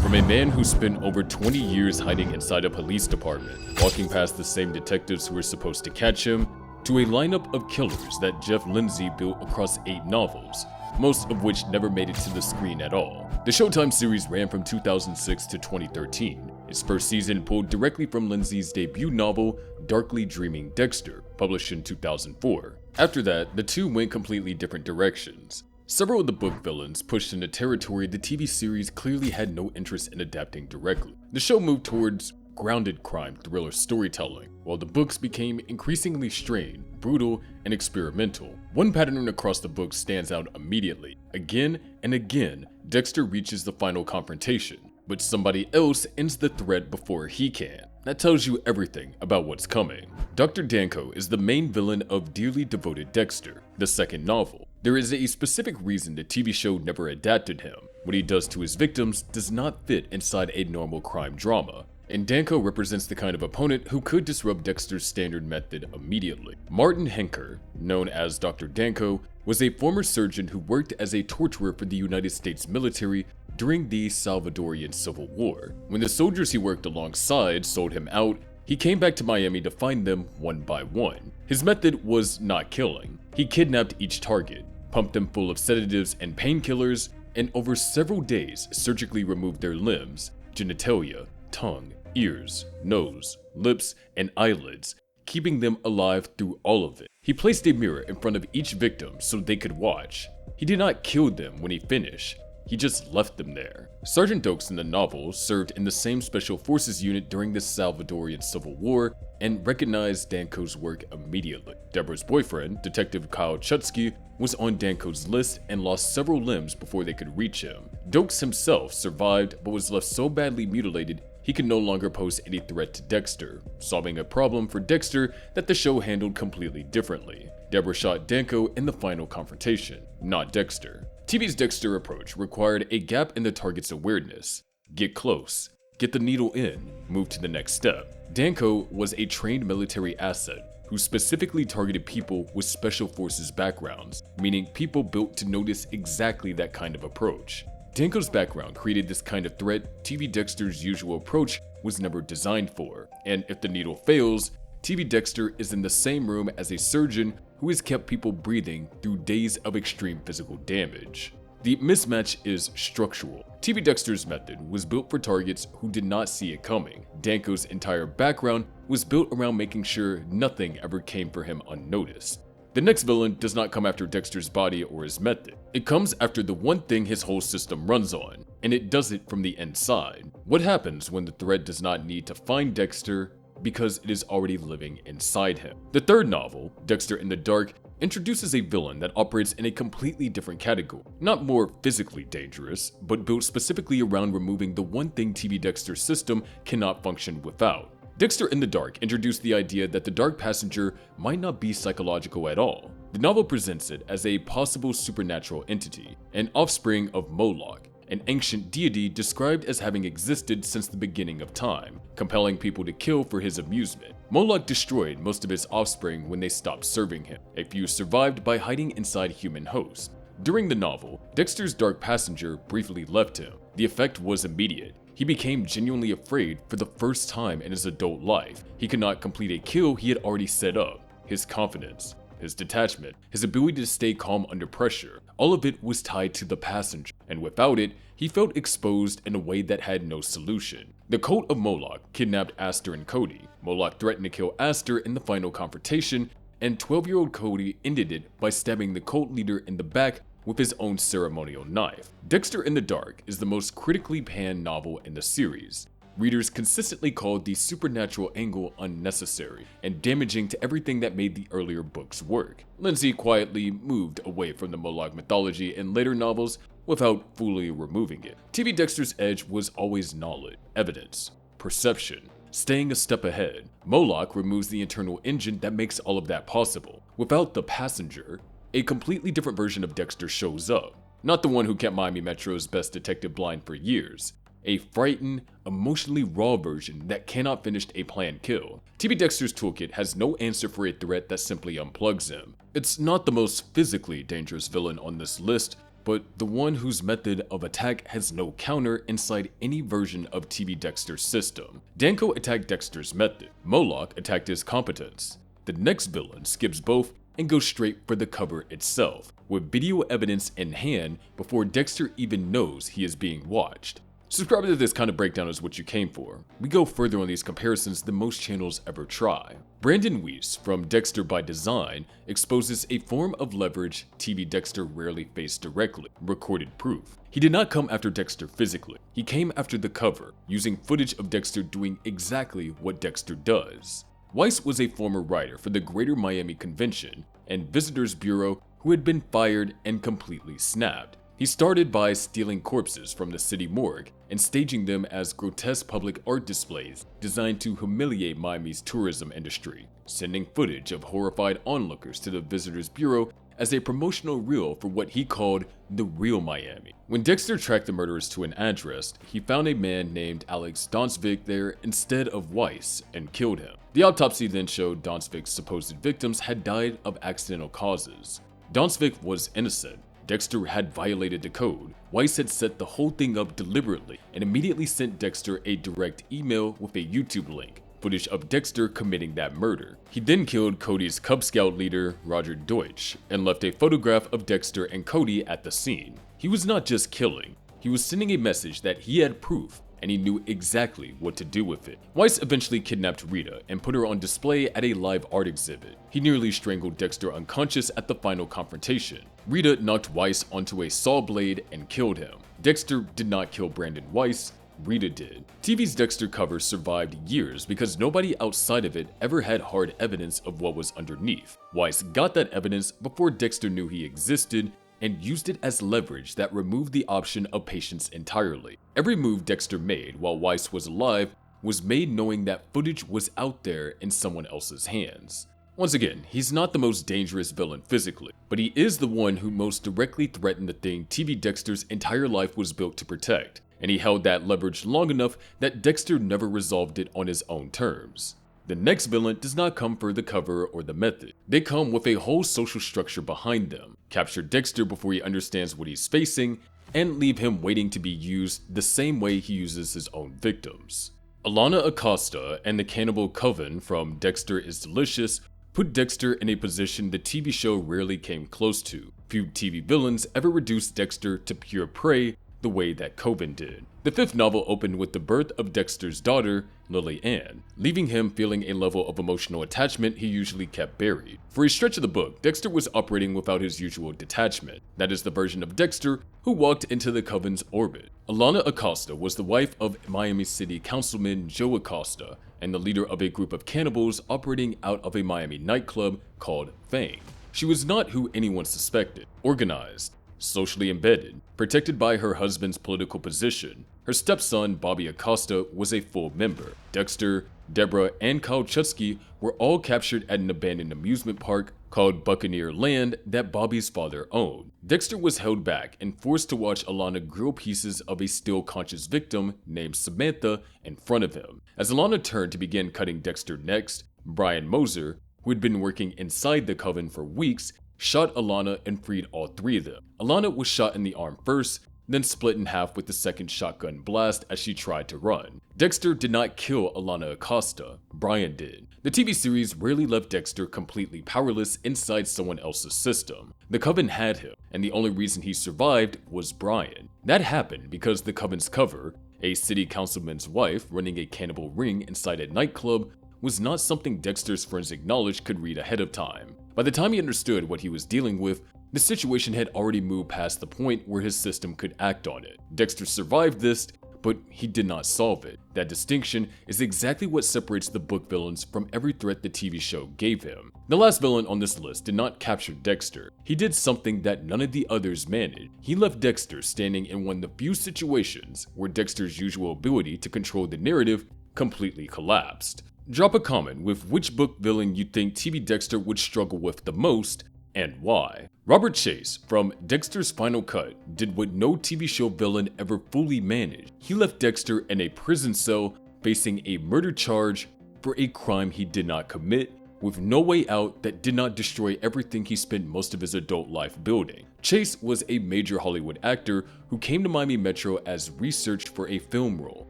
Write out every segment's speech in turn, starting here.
From a man who spent over 20 years hiding inside a police department, walking past the same detectives who were supposed to catch him, to a lineup of killers that Jeff Lindsay built across 8 novels, most of which never made it to the screen at all. The Showtime series ran from 2006 to 2013. Its first season pulled directly from Lindsay's debut novel, Darkly Dreaming Dexter, published in 2004. After that, the two went completely different directions. Several of the book villains pushed into territory the TV series clearly had no interest in adapting directly. The show moved towards grounded crime thriller storytelling, while the books became increasingly strained, brutal, and experimental. One pattern across the books stands out immediately. Again and again, Dexter reaches the final confrontation, but somebody else ends the threat before he can. That tells you everything about what's coming. Dr. Danko is the main villain of Dearly Devoted Dexter, the second novel. There is a specific reason the TV show never adapted him. What he does to his victims does not fit inside a normal crime drama, and Danko represents the kind of opponent who could disrupt Dexter's standard method immediately. Martin Henker, known as Dr. Danko, was a former surgeon who worked as a torturer for the United States military during the Salvadorian Civil War. When the soldiers he worked alongside sold him out, he came back to Miami to find them one by one. His method was not killing. He kidnapped each target, pumped them full of sedatives and painkillers, and over several days surgically removed their limbs, genitalia, tongue, ears, nose, lips, and eyelids, keeping them alive through all of it. He placed a mirror in front of each victim so they could watch. He did not kill them when he finished. He just left them there. Sergeant Dokes in the novel served in the same Special Forces unit during the Salvadorian Civil War and recognized Danko's work immediately. Deborah's boyfriend, Detective Kyle Chutsky, was on Danko's list and lost several limbs before they could reach him. Dokes himself survived but was left so badly mutilated he could no longer pose any threat to Dexter, solving a problem for Dexter that the show handled completely differently. Deborah shot Danko in the final confrontation, not Dexter. TV's Dexter approach required a gap in the target's awareness. Get close, get the needle in, move to the next step. Danko was a trained military asset who specifically targeted people with special forces backgrounds, meaning people built to notice exactly that kind of approach. Danko's background created this kind of threat TV Dexter's usual approach was never designed for, and if the needle fails, TV Dexter is in the same room as a surgeon who has kept people breathing through days of extreme physical damage. The mismatch is structural. TV Dexter's method was built for targets who did not see it coming. Danko's entire background was built around making sure nothing ever came for him unnoticed. The next villain does not come after Dexter's body or his method. It comes after the one thing his whole system runs on, and it does it from the inside. What happens when the threat does not need to find Dexter because it is already living inside him? The third novel, Dexter in the Dark, introduces a villain that operates in a completely different category. Not more physically dangerous, but built specifically around removing the one thing TV Dexter's system cannot function without. Dexter in the Dark introduced the idea that the Dark Passenger might not be psychological at all. The novel presents it as a possible supernatural entity, an offspring of Moolok, an ancient deity described as having existed since the beginning of time, compelling people to kill for his amusement. Moolok destroyed most of his offspring when they stopped serving him. A few survived by hiding inside human hosts. During the novel, Dexter's Dark Passenger briefly left him. The effect was immediate. He became genuinely afraid for the first time in his adult life. He could not complete a kill he had already set up. His confidence, his detachment, his ability to stay calm under pressure, all of it was tied to the passenger, and without it, he felt exposed in a way that had no solution. The cult of Moolok kidnapped Aster and Cody. Moolok threatened to kill Aster in the final confrontation, and 12-year-old Cody ended it by stabbing the cult leader in the back with his own ceremonial knife. Dexter in the Dark is the most critically panned novel in the series. Readers consistently called the supernatural angle unnecessary and damaging to everything that made the earlier books work. Lindsay quietly moved away from the Moolok mythology in later novels without fully removing it. TV Dexter's edge was always knowledge, evidence, perception, staying a step ahead. Moolok removes the internal engine that makes all of that possible. Without the passenger, a completely different version of Dexter shows up. Not the one who kept Miami Metro's best detective blind for years. A frightened, emotionally raw version that cannot finish a planned kill. TV Dexter's toolkit has no answer for a threat that simply unplugs him. It's not the most physically dangerous villain on this list, but the one whose method of attack has no counter inside any version of TV Dexter's system. Dano attacked Dexter's method. Moolok attacked his competence. The next villain skips both and goes straight for the cover itself, with video evidence in hand before Dexter even knows he is being watched. Subscribing to this kind of breakdown is what you came for. We go further on these comparisons than most channels ever try. Brandon Weiss from Dexter by Design exposes a form of leverage TV Dexter rarely faced directly, recorded proof. He did not come after Dexter physically, he came after the cover, using footage of Dexter doing exactly what Dexter does. Weiss was a former writer for the Greater Miami Convention and Visitors Bureau who had been fired and completely snapped. He started by stealing corpses from the city morgue and staging them as grotesque public art displays designed to humiliate Miami's tourism industry, sending footage of horrified onlookers to the Visitors Bureau as a promotional reel for what he called the real Miami. When Dexter tracked the murderers to an address, he found a man named Alex Donsvik there instead of Weiss and killed him. The autopsy then showed Donsvik's supposed victims had died of accidental causes. Donsvik was innocent. Dexter had violated the code. Weiss had set the whole thing up deliberately and immediately sent Dexter a direct email with a YouTube link, footage of Dexter committing that murder. He then killed Cody's Cub Scout leader, Roger Deutsch, and left a photograph of Dexter and Cody at the scene. He was not just killing, he was sending a message that he had proof and he knew exactly what to do with it. Weiss eventually kidnapped Rita and put her on display at a live art exhibit. He nearly strangled Dexter unconscious at the final confrontation. Rita knocked Weiss onto a saw blade and killed him. Dexter did not kill Brandon Weiss, Rita did. TV's Dexter cover survived years because nobody outside of it ever had hard evidence of what was underneath. Weiss got that evidence before Dexter knew he existed and used it as leverage that removed the option of patience entirely. Every move Dexter made while Weiss was alive was made knowing that footage was out there in someone else's hands. Once again, he's not the most dangerous villain physically, but he is the one who most directly threatened the thing TV Dexter's entire life was built to protect, and he held that leverage long enough that Dexter never resolved it on his own terms. The next villain does not come for the cover or the method. They come with a whole social structure behind them, capture Dexter before he understands what he's facing, and leave him waiting to be used the same way he uses his own victims. Alana Acosta and the cannibal coven from Dexter is Delicious put Dexter in a position the TV show rarely came close to. Few TV villains ever reduced Dexter to pure prey the way that Coven did. The fifth novel opened with the birth of Dexter's daughter, Lily Ann, leaving him feeling a level of emotional attachment he usually kept buried. For a stretch of the book, Dexter was operating without his usual detachment. That is the version of Dexter who walked into the Coven's orbit. Alana Acosta was the wife of Miami City Councilman Joe Acosta and the leader of a group of cannibals operating out of a Miami nightclub called Fang. She was not who anyone suspected. Organized, socially embedded, protected by her husband's political position. Her stepson, Bobby Acosta, was a full member. Dexter, Deborah, and Kyle Chutsky were all captured at an abandoned amusement park called Buccaneer Land that Bobby's father owned. Dexter was held back and forced to watch Alana grill pieces of a still conscious victim named Samantha in front of him. As Alana turned to begin cutting Dexter next, Brian Moser, who had been working inside the coven for weeks, shot Alana and freed all three of them. Alana was shot in the arm first, then split in half with the second shotgun blast as she tried to run. Dexter did not kill Alana Acosta, Brian did. The TV series rarely left Dexter completely powerless inside someone else's system. The Coven had him, and the only reason he survived was Brian. That happened because the Coven's cover, a city councilman's wife running a cannibal ring inside a nightclub, was not something Dexter's forensic knowledge could read ahead of time. By the time he understood what he was dealing with, the situation had already moved past the point where his system could act on it. Dexter survived this, but he did not solve it. That distinction is exactly what separates the book villains from every threat the TV show gave him. The last villain on this list did not capture Dexter. He did something that none of the others managed. He left Dexter standing in one of the few situations where Dexter's usual ability to control the narrative completely collapsed. Drop a comment with which book villain you think TV Dexter would struggle with the most, and why. Robert Chase, from Dexter's Final Cut, did what no TV show villain ever fully managed. He left Dexter in a prison cell facing a murder charge for a crime he did not commit, with no way out that did not destroy everything he spent most of his adult life building. Chase was a major Hollywood actor who came to Miami Metro as research for a film role.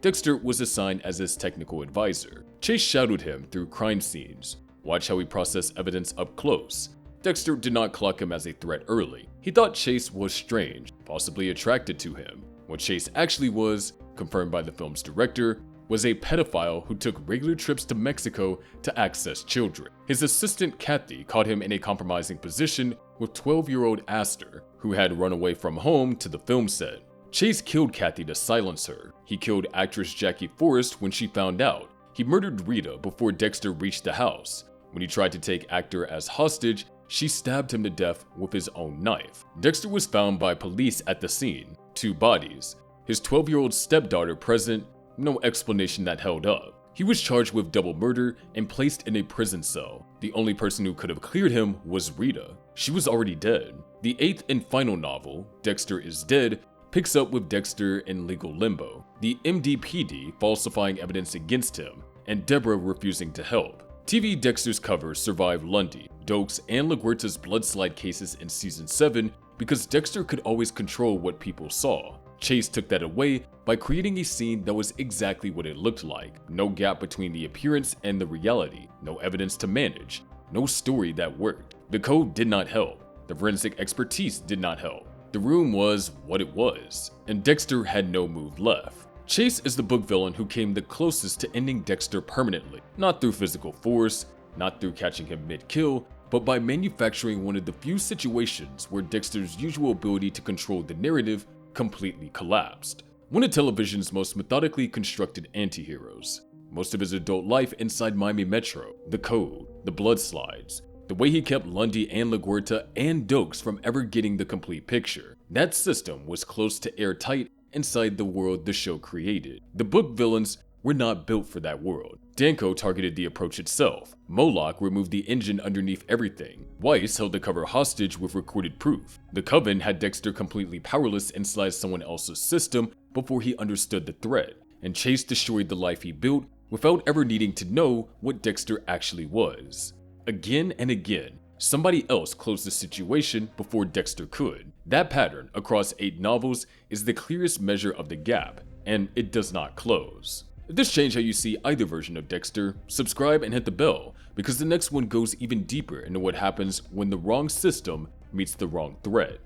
Dexter was assigned as his technical advisor. Chase shadowed him through crime scenes. Watch how he processed evidence up close. Dexter did not clock him as a threat early. He thought Chase was strange, possibly attracted to him. What Chase actually was, confirmed by the film's director, was a pedophile who took regular trips to Mexico to access children. His assistant Kathy caught him in a compromising position with 12-year-old Astor, who had run away from home to the film set. Chase killed Kathy to silence her. He killed actress Jackie Forrest when she found out. He murdered Rita before Dexter reached the house. When he tried to take Actor as hostage, she stabbed him to death with his own knife. Dexter was found by police at the scene, 2 bodies. His 12-year-old stepdaughter present, no explanation that held up. He was charged with double murder and placed in a prison cell. The only person who could have cleared him was Rita. She was already dead. The 8th and final novel, Dexter is Dead, picks up with Dexter in legal limbo, the MDPD falsifying evidence against him, and Deborah refusing to help. TV Dexter's covers survived Lundy, Dokes, and LaGuerta's bloodslide cases in Season 7 because Dexter could always control what people saw. Chase took that away by creating a scene that was exactly what it looked like. No gap between the appearance and the reality, no evidence to manage, no story that worked. The code did not help. The forensic expertise did not help. The room was what it was, and Dexter had no move left. Chase is the book villain who came the closest to ending Dexter permanently, not through physical force, not through catching him mid-kill, but by manufacturing one of the few situations where Dexter's usual ability to control the narrative completely collapsed. One of television's most methodically constructed anti-heroes. Most of his adult life inside Miami Metro, the code, the bloodslide, the way he kept Lundy and LaGuerta and Dokes from ever getting the complete picture. That system was close to airtight inside the world the show created. The book villains were not built for that world. Danko targeted the approach itself. Moolok removed the engine underneath everything. Weiss held the cover hostage with recorded proof. The Coven had Dexter completely powerless inside someone else's system before he understood the threat, and Chase destroyed the life he built without ever needing to know what Dexter actually was. Again and again, somebody else closed the situation before Dexter could. That pattern across 8 novels is the clearest measure of the gap, and it does not close. If this changed how you see either version of Dexter, subscribe and hit the bell, because the next one goes even deeper into what happens when the wrong system meets the wrong threat.